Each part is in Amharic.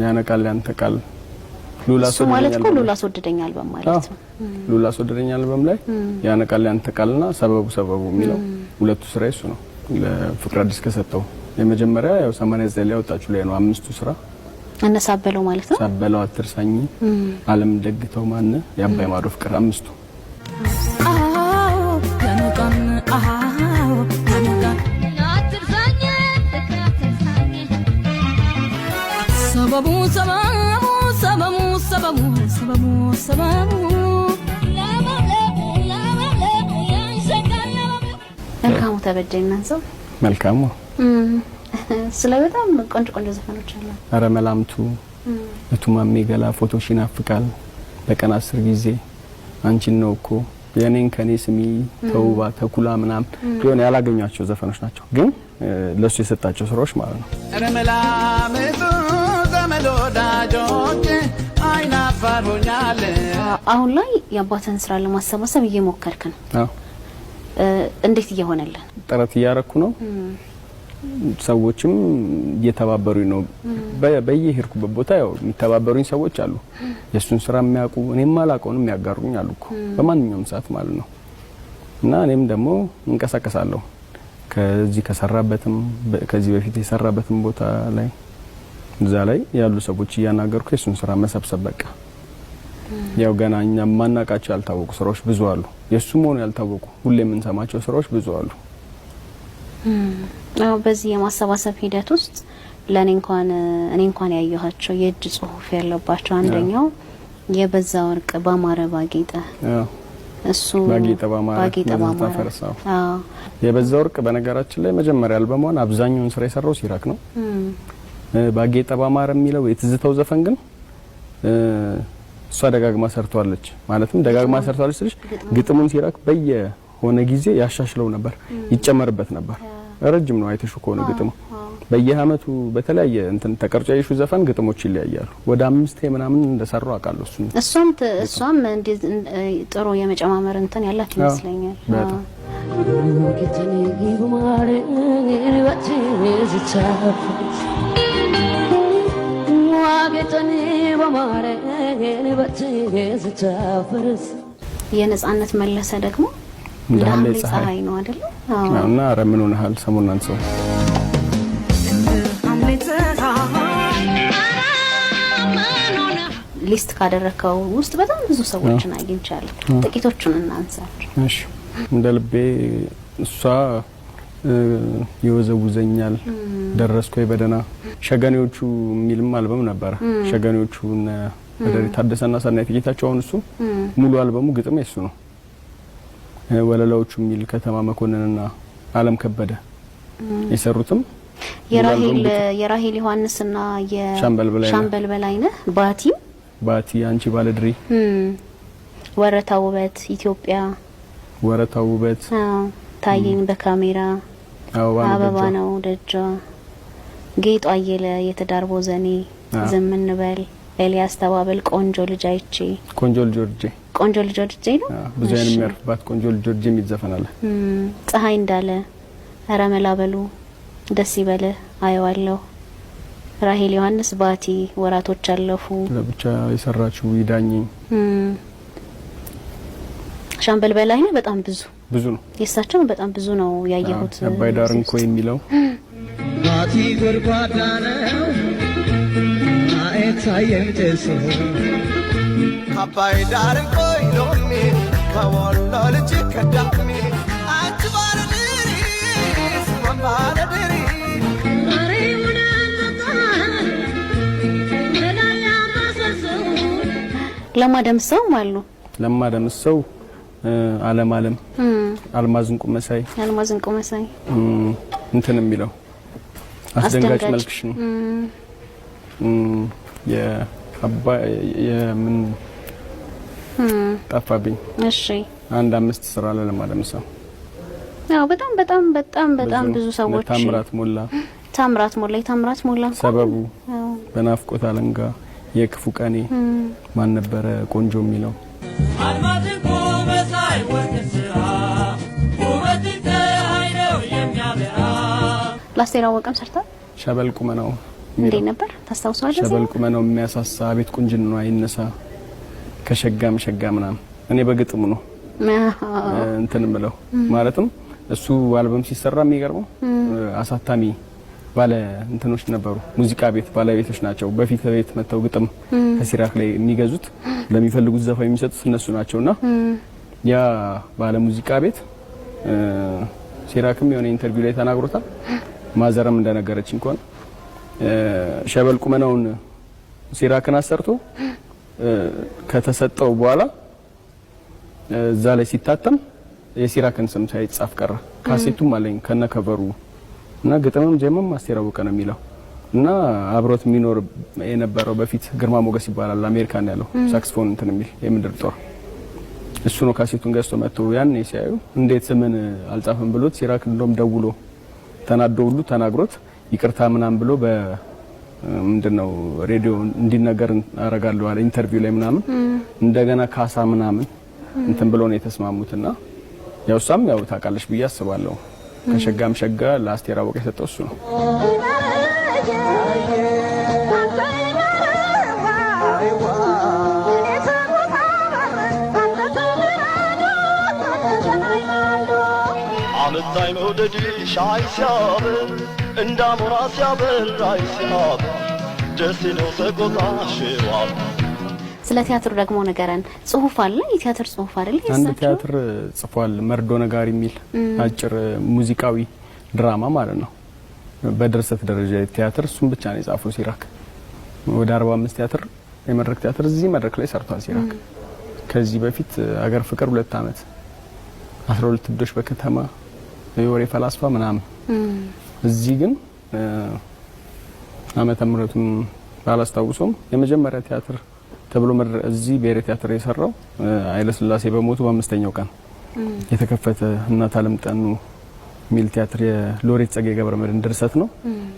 ያነቃል ያንተቃል ሉላስ ወደደኛል በማለት ነው ሉላስ ወደደኛል በመላይ ያነቃል ያንተቃልና ሰበቡ የሚለው ሁለቱ ስራ እሱ ነው ለፍቅር አዲስ ከሰጠው የመጀመሪያ ያው 89 ላይ ወጣችሁ ላይ ነው አምስቱ ስራ እነሳበለው ማለት ነው ሳበለው አትርሳኝ ዓለም ደግተው ማን ያባይ ማዶ ፍቅር አምስቱ ያነቃን ያነቃን አትርሳኝ ሰበቡ መልካሙ ተበጀና ሰው መልካሙ ስለ በጣም ቆንጆ ዘፈኖች አሉ አረ መላምቱ እቱማሜ ገላ ፎቶሽን አፍቃል በቀን 10 ጊዜ አንቺን ነው እኮ የኔን ከኔ ስሚ ተውባ ተኩላ ምናም ቢሆን ያላገኛቸው ዘፈኖች ናቸው ግን ለሱ የሰጣቸው ስራዎች ማለት ነው አረ መላምቱ ዘመዶዳጆች አይናፋር ሆኛለ አሁን ላይ የአባተን ስራ ለማሰባሰብ እየሞከርክ ነው አዎ እንዴት እየሆነልን ጥረት እያረኩ ነው ሰዎችም እየተባበሩኝ ነው በየሄድኩበት ቦታ ያው የሚተባበሩኝ ሰዎች አሉ የሱን ስራ የሚያውቁ እኔም ማላውቀውንም ያጋሩኝ አሉኮ በማንኛውም ሰዓት ማለት ነው እና እኔም ደግሞ እንቀሳቀሳለሁ ከዚህ በፊት የሰራበትም ቦታ ላይ እዛ ላይ ያሉ ሰዎች እያናገርኩ የሱን ስራ መሰብሰብ በቃ ያው ገና እኛ ማናቃቸው ያልታወቁ ስራዎች ብዙ አሉ የሱም ሆነ ያልታወቁ ሁሌ የምንሰማቸው ስራዎች ብዙ አሉ አው በዚህ የማሰባሰብ ሂደት ውስጥ ለኔ እንኳን ያየኋቸው የእጅ ጽሁፍ ያለባቸው አንደኛው የበዛ ወርቅ ባማረ ባጌጠ እሱ ባጌጠ ባማረ ፈርሳው የበዛ ወርቅ በነገራችን ላይ መጀመሪያ አልበሟን አብዛኛውን ስራ የሰራው ሲራክ ነው ባጌጠ ባማረ የሚለው የትዝታው ዘፈን ግን እሷ ደጋግማ ሰርቷለች ማለትም ደጋግማ ሰርቷለች ስለሽ ግጥሙን ሲራክ በየሆነ ጊዜ ያሻሽለው ነበር ይጨመርበት ነበር ረጅም ነው አይተሹ ከሆነ ግጥሙ በየአመቱ በተለያየ እንትን ተቀርጾ ያይሹ ዘፈን ግጥሞች ይለያያሉ ወደ 5 ምናምን እንደሰራው አቃለው እሷም ጥሩ የመጨማመር እንትን ያላት ይመስለኛል የነጻነት መለሰ ደግሞ እንዳለ ፀሐይ ነው አይደል እና ረምኑን ሀል ሰሞኑን ሰው ሊስት ካደረከው ውስጥ በጣም ብዙ ሰዎችን አግኝቻለሁ ጥቂቶቹን እናንሳቸው እሺ እንደልቤ እሷ ይወዘውዘኛል ደረስኩ በደና ሸገኔዎቹ ሚልም አልበም ነበር ሸገኔዎቹና ወደሪ ታደሰና ሰናይት ጌታቸው አሁን እሱ ሙሉ አልበሙ ግጥም እሱ ነው ወለላዎቹ ሚል ከተማ መኮንንና ዓለም ከበደ የሰሩትም የራሄል ዮሐንስና የሻምበል በላይነህ ባቲ አንቺ ባለድሪ ወረታ ውበት ኢትዮጵያ ወረታ ውበት ታየኝ በካሜራ አበባ ነው ደጃ ጌጡ አየለ የተዳርቦ ዘኔ ዘመን በል ኤልያስ ተባበል ቆንጆ ልጅ አይቼ ቆንጆ ልጅ ነው ብዙ አይነት የሚያርፍባት ቆንጆ ልጅ ጆርጂ የሚዘፈናል ፀሐይ እንዳለ አራመላበሉ ደስ ይበለ አየዋለሁ ራሄል ዮሐንስ ባቲ ወራቶች አለፉ ለብቻ የሰራችው ይዳኝ ሻምበል በላይነህ በጣም ብዙ ነው የሳቸው በጣም ብዙ ነው ያየሁት አባይ ዳርን ኮ የሚለው ባቲ ጉርጓዳ ነው አይታየም ተሶ አባይ ዳርን ኮ ይሎሚ ከወሎ ልጅ ከዳሚ አንቺ ባለድሪ ስማን ባለድሪ ለማደምሰው ማሉ ለማደምሰው ዓለም አልማዝንቁ መሳይ እንትን የሚለው አስደንጋጭ መልክሽ ነው የምን ጠፋብኝ እሺ አንድ 5 ስራ ለማደምሰው ያው በጣም ብዙ ሰዎች ታምራት ሞላ ሰበቡ በናፍቆት አለንጋ የክፉ ቀኔ ማን ነበረ ቆንጆ የሚለው አልማዝንቁ መሳይ ወርክስራ ውበትህ አይነው የሚያበራ ላስቴራው ወቀም ሰርታ ሸበል ቁመናው እንዴ ነበር ታስታውሳለህ? ሸበል ቁመናው የሚያሳሳ ቤት ቁንጅና ነው አይነሳ ከሸጋም ሸጋ ምናምን እኔ በግጥሙ ነው እንትን ምለው ማለትም እሱ አልበም ሲሰራ የሚገርመው አሳታሚ ባለ እንትኖች ነበሩ ሙዚቃ ቤት ባለቤቶች ናቸው በፊት ቤት መተው ግጥም ከሲራክ ላይ የሚገዙት ለሚፈልጉት ዘፋኝ የሚሰጡት እነሱ ናቸውና ያ ባለ ሙዚቃ ቤት ሲራክም የሆነ ኢንተርቪው ላይ ተናግሮታል ማዘረም እንደነገረችኝ እንኳን ሸበል ቁመናውን ሲራክን አሰርቶ ከተሰጠው በኋላ እዛ ላይ ሲታተም የሲራክን ስም ሳይጻፍ ቀረ ካሴቱም አለኝ ከነከቨሩ እና ግጥምም ጀምም አስቴር አወቀ ነው የሚለው እና አብሮት የሚኖር የነበረው በፊት ግርማ ሞገስ ይባላል አሜሪካን ያለው ሳክስፎን እንትን የሚል የምድር ጦር እሱ ነው ካሴቱን ገዝቶ መጥቶ ያን ሲያዩ እንዴት ስምን አልጻፈም ብሎት ሲራክ እንደውም ደውሎ ተናዶ ሁሉ ተናግሮት ይቅርታ ምናምን ብሎ ምንድነው ሬዲዮ እንዲነገር አረጋለሁ አለ ኢንተርቪው ላይ ምናምን እንደገና ካሳ ምናምን እንትን ብሎ ነው የተስማሙትና ያው ሳም ያው ታውቃለሽ ብዬ አስባለሁ ከሸጋም ሸጋ ለአስቴር አወቀ የሰጠው እሱ ነው አመታይ መውደድ ሻይ ሲያበር እንዳሞራ ሲያበር ራይ ሲያበር ደስ ነው ሰቆጣሽዋል ስለ ቲያትሩ ደግሞ ነገረን ጽሁፍ አለ የቲያትር ጽሁፍ አይደል አንድ ቲያትር ጽፏል መርዶ ነጋሪ የሚል አጭር ሙዚቃዊ ድራማ ማለት ነው በድርሰት ደረጃ ቲያትር እሱም ብቻ ነው የጻፈው ሲራክ ወደ 45 ቲያትር የመድረክ ቲያትር እዚህ መድረክ ላይ ሰርቷል ሲራክ ከዚህ በፊት አገር ፍቅር 2 አመት 12 ልጆች በከተማ የወሬ ፈላስፋ ምናምን እዚህ ግን አመተ ምህረቱን ባላስታውሰውም የመጀመሪያ ቲያትር ተብሎ እዚህ ብሔራዊ ቲያትር የሰራው ኃይለ ሥላሴ በሞቱ በ5ኛው ቀን የተከፈተ እናት ዓለም ጠኑ ሚል ቲያትር የሎሬት ጸጋዬ ገብረመድህን ድርሰት ነው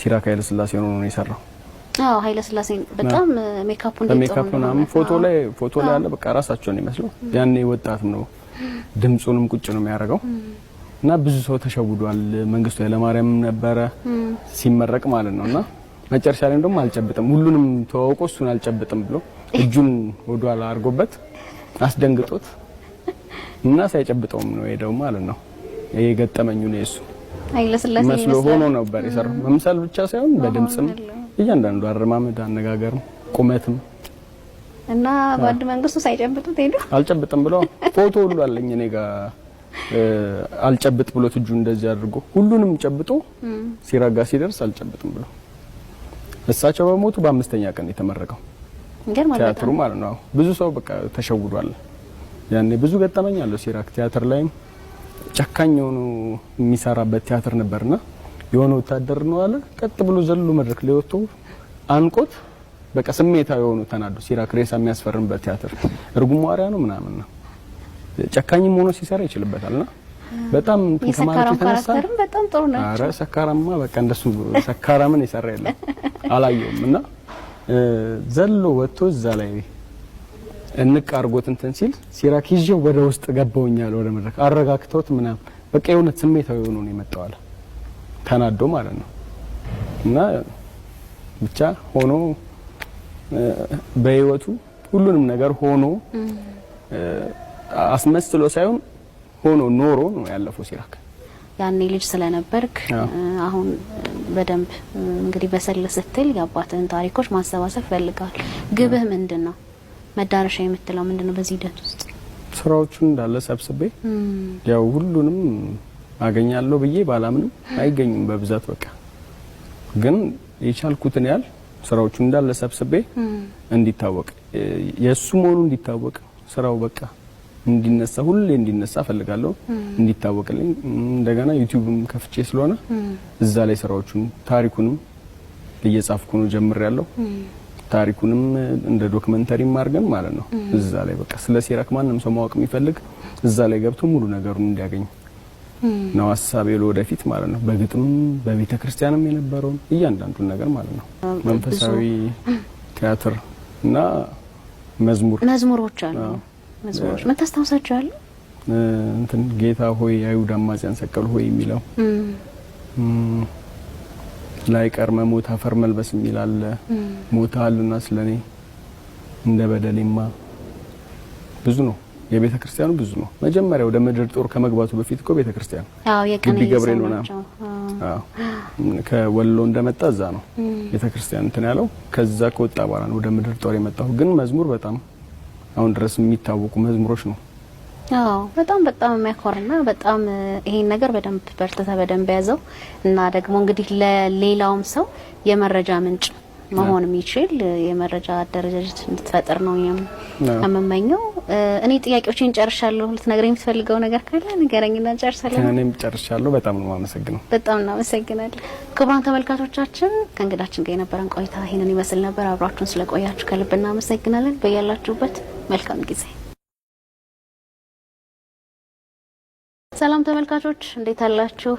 ሲራክ ኃይለ ሥላሴ ነው የሰራው አዎ ኃይለ ሥላሴ በጣም ሜካፑን ነው ፎቶ ላይ አለ በቃ ራሳቸው ነው የሚመስለው ያኔ ወጣት ነው ድምጹንም ቁጭ ነው የሚያደርገው እና ብዙ ሰው ተሸውዷል መንግስቱ ኃይለማርያም ነበረ ሲመረቅ ማለት ነውና መጨረሻ ላይ ደግሞ አልጨብጥም ሁሉንም ተዋውቆ እሱን አልጨብጥም ብሎ እጁን ወዷላ አርጎበት አስደንግጦት እና ሳይጨብጠውም ነው ሄደው ማለት ነው ይሄ ገጠመኙ ነው እሱ ኃይለ ሥላሴ መስሎ ሆኖ ነበር የሰራው መምሰል ብቻ ሳይሆን በድምጽም እያንዳንዱ አረማመድ አነጋገርም ቁመትም እና ባድ መንግስቱ ሳይጨብጡት ሄዱ አልጨብጥም ብሎ ፎቶ ሁሉ አለኝ እኔ ጋር አልጨብጥ ብሎ እጁ እንደዚህ አድርጎ ሁሉንም ጨብጦ ሲራጋ ሲደርስ አልጨብጥም ብሎ እሳቸው በሞቱ በ5ኛ ቀን የተመረቀው ቲያትሩ ማለት ነው ብዙ ሰው በቃ ተሸውዷል ያኔ ብዙ ገጠመኝ አለው ሲራክ ቲያትር ላይም ጨካኝ ሆኖ የሚሰራበት ቲያትር ነበርና የሆነ ወታደር ነው አለ ቀጥ ብሎ ዘሎ መድረክ ላይ ወጥቶ አንቆት በቃ ስሜታዊ ሆኖ ተናዶ ሲራክ ሬሳ የሚያስፈርምበት ቲያትር እርጉም ዋሪያ ነው ምናምን ነው ጨካኝም ሆኖ ሲሰራ ይችላልበታልና በጣም ተማሪዎች ተነሳ በጣም ጥሩ ነው አረ ሰካራማ በቃ እንደሱ ሰካራምን ይሰራ የለም አላየውም እና ዘሎ ወጥቶ እዛ ላይ እንቃርጎት እንትን ሲል ሲራክ ይዤው ወደ ውስጥ ገባውኛል ወደ መድረክ አረጋግተውት ምናምን በቃ የሆነ ስሜታዊ ሆኖ ነው የመጣው አለ ተናዶ ማለት ነው እና ብቻ ሆኖ በህይወቱ ሁሉንም ነገር ሆኖ አስመስሎ ሳይሆን ሆኖ ኖሮ ነው ያለፈው ሲራክ ያኔ ልጅ ስለነበርክ አሁን በደንብ እንግዲህ በሰለ ስትል ያባተን ታሪኮች ማሰባሰብ ፈልጋል ግብህ ምንድነው መዳረሻ የምትለው ምንድነው በዚህ ሂደት ውስጥ ስራዎቹን እንዳለ ሰብስቤ ያው ሁሉንም አገኛለሁ ብዬ ባላምንም አይገኙም በብዛት በቃ ግን የቻልኩትን ያህል ስራዎቹን እንዳለ ሰብስቤ እንዲታወቅ የሱ መሆኑ እንዲታወቅ ስራው በቃ እንዲነሳ ሁሌ እንዲነሳ ፈልጋለሁ እንዲታወቅልኝ እንደገና ዩቲዩብም ከፍቼ ስለሆነ እዛ ላይ ስራዎቹን ታሪኩንም እየጻፍኩ ነው ጀምሬያለሁ ታሪኩንም እንደ ዶክመንተሪ ማርገን ማለት ነው እዛ ላይ በቃ ስለ ሲራክ ማንንም ሰው ማወቅ የሚፈልግ እዛ ላይ ገብቶ ሙሉ ነገሩን እንዲያገኝ ነው ሐሳቤ ወደፊት ማለት ነው በግጥም በቤተ ክርስቲያንም የነበረው እያንዳንዱ ነገር ማለት ነው መንፈሳዊ ቲያትር እና መዝሙሮች አሉ መዝሙሮች መታስተዋወሳቸው አሉ እንትን ጌታ ሆይ አይሁድ አማጺያን ሰቀሉ ሆይ የሚለው ላይቀር መሞት አፈር መልበስ የሚላል ሞታልና ስለኔ እንደ በደሌማ ብዙ ነው የቤተ ክርስቲያኑ ብዙ ነው መጀመሪያ ወደ ምድር ጦር ከመግባቱ በፊት እኮ ቤተ ክርስቲያን የቀነ ገብርኤል ሆና ከወሎ እንደመጣ እዛ ነው ቤተ ክርስቲያን እንትን ያለው ከዛ ከወጣ በኋላ ነው ወደ ምድር ጦር የመጣው ግን መዝሙር በጣም አሁን ድረስ የሚታወቁ መዝሙሮች ነው በጣም የሚያኮርና በጣም ይሄን ነገር በደንብ በርተታ በደንብ ያዘው እና ደግሞ እንግዲህ ለሌላውም ሰው የመረጃ ምንጭ መሆን የሚችል የመረጃ አደረጃጀት እንድትፈጥር ነው የምመኘው እኔ ጥያቄዎችን ጨርሻለሁ ልትነግረኝ የምትፈልገው ነገር ካለ ንገረኝና ጨርሳለሁ እኔም ጨርሻለሁ በጣም ነው ማመሰግነው በጣም ነው አመሰግናለሁ ክቡራን ተመልካቾቻችን ከእንግዳችን ጋር የነበረን ቆይታ ይሄንን ይመስል ነበር አብራችሁን ስለቆያችሁ ከልብ እናመሰግናለን በያላችሁበት መልካም ጊዜ ሰላም ተመልካቾች እንዴት አላችሁ